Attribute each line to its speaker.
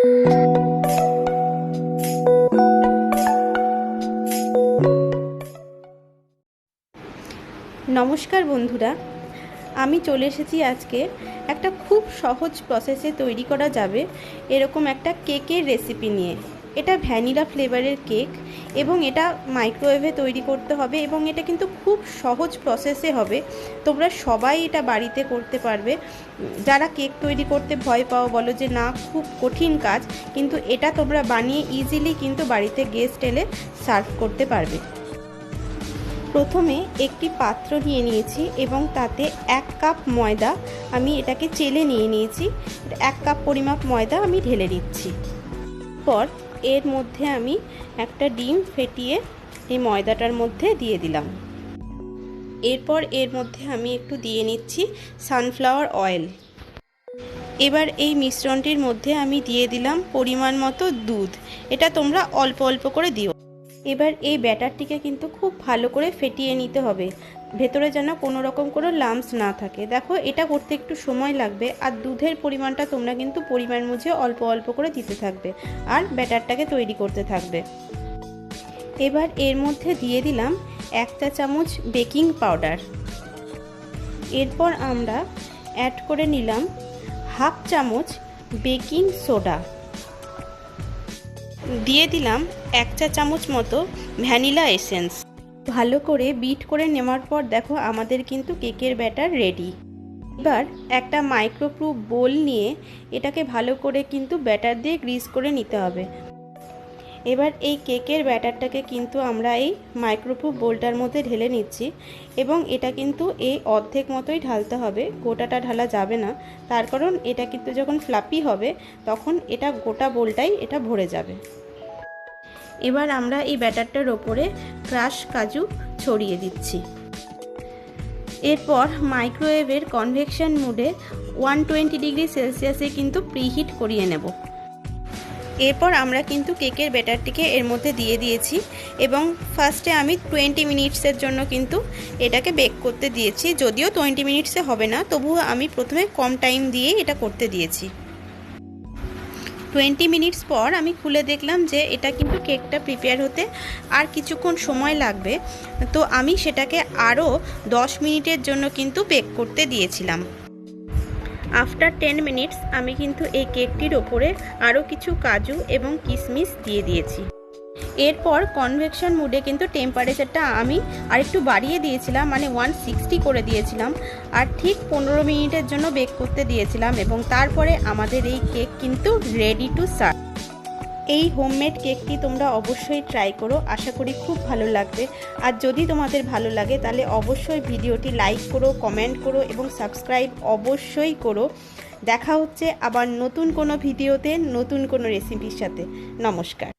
Speaker 1: নমস্কার বন্ধুরা, আমি চলে এসেছি আজকে একটা খুব সহজ প্রসেসে তৈরি করা যাবে এরকম একটা কেকের রেসিপি নিয়ে। এটা ভ্যানিলা ফ্লেভারের কেক এবং এটা মাইক্রোওয়েভে তৈরি করতে হবে এবং এটা কিন্তু খুব সহজ প্রসেসে হবে। তোমরা সবাই এটা বাড়িতে করতে পারবে। যারা কেক তৈরি করতে ভয় পাও, বলো যে না খুব কঠিন কাজ, কিন্তু এটা তোমরা বানিয়ে ইজিলি কিন্তু বাড়িতে গেস্ট এলে সার্ভ করতে পারবে। প্রথমে একটি পাত্র নিয়ে নিয়েছি এবং তাতে 1 কাপ ময়দা আমি এটাকে চেলে নিয়ে নিয়েছি। 1 কাপ পরিমাপ ময়দা আমি ঢেলে দিচ্ছি। পর এর মধ্যে আমি একটা ডিম ফেটিয়ে এই ময়দাটার মধ্যে দিয়ে দিলাম। এরপর এর মধ্যে আমি একটু দিয়ে নিচ্ছি সানফ্লাওয়ার অয়েল। এবার এই মিশ্রণটির মধ্যে আমি দিয়ে দিলাম পরিমাণ মতো দুধ। এটা তোমরা অল্প অল্প করে দিও। এবার এই ব্যাটারটিকে কিন্তু খুব ভালো করে ফেটিয়ে নিতে হবে, ভেতরে যেন কোনো রকম কোনো লাম্পস না থাকে। দেখো, এটা করতে একটু সময় লাগবে, আর দুধের পরিমাণটা তোমরা কিন্তু পরিমাণ বুঝে অল্প অল্প করে দিতে থাকবে আর ব্যাটারটাকে তৈরি করতে থাকবে। এবার এর মধ্যে দিয়ে দিলাম 1 চা চামচ বেকিং পাউডার। এরপর আমরা অ্যাড করে নিলাম 1/2 চামচ বেকিং সোডা। দিয়ে দিলাম 1 চা চামচ মতো ভ্যানিলা এসেন্স। ভালো করে বিট করে নেওয়ার পর দেখো আমাদের কিন্তু কেকের ব্যাটার রেডি। এবার একটা মাইক্রোপ্রুফ বোল নিয়ে এটাকে ভালো করে কিন্তু ব্যাটার দিয়ে গ্রিস করে নিতে হবে। এবার এই কেকের ব্যাটারটাকে কিন্তু আমরা এই মাইক্রোপ্রুফ বোলটার মধ্যে ঢেলে নিচ্ছি এবং এটা কিন্তু এই অর্ধেক মতোই ঢালতে হবে, গোটাটা ঢালা যাবে না। তার কারণ এটা কিন্তু যখন ফ্লাপি হবে তখন এটা গোটা বোলটাই এটা ভরে যাবে। এবার আমরা এই ব্যাটারটার ওপরে ক্রাশ কাজু ছড়িয়ে দিচ্ছি। এরপর মাইক্রোওয়েভের কনভেকশন মোডে 120 ডিগ্রি সেলসিয়াসে কিন্তু প্রিহিট করিয়ে নেব। এরপর আমরা কিন্তু কেকের ব্যাটারটিকে এর মধ্যে দিয়ে দিয়েছি এবং ফার্স্টে আমি 20 মিনিটসের জন্য কিন্তু এটাকে বেক করতে দিয়েছি। যদিও 20 মিনিটসে হবে না, তবুও আমি প্রথমে কম টাইম দিয়ে এটা করতে দিয়েছি। 20 মিনিটস পর আমি খুলে দেখলাম যে এটা কিন্তু কেকটা প্রিপেয়ার হতে আর কিছুক্ষণ সময় লাগবে, তো আমি সেটাকে আরও 10 মিনিটের জন্য কিন্তু বেক করতে দিয়েছিলাম। আফটার 10 মিনিটস আমি কিন্তু এই কেকটির ওপরে আরও কিছু কাজু এবং কিশমিশ দিয়ে দিয়েছি। এরপর কনভেকশন মুডে কিন্তু টেম্পারেচারটা আমি আরেকটু বাড়িয়ে দিয়েছিলাম, মানে 160 করে দিয়েছিলাম, আর ঠিক 15 মিনিটের জন্য বেক করতে দিয়েছিলাম এবং তারপরে আমাদের এই কেক কিন্তু রেডি টু সার্ভ। এই হোমমেড কেকটি তোমরা অবশ্যই ট্রাই করো, আশা করি খুব ভালো লাগবে। আর যদি তোমাদের ভালো লাগে তাহলে অবশ্যই ভিডিওটি লাইক করো, কমেন্ট করো এবং সাবস্ক্রাইব অবশ্যই করো। দেখা হচ্ছে আবার নতুন কোনো ভিডিওতে নতুন কোনো রেসিপির সাথে। নমস্কার।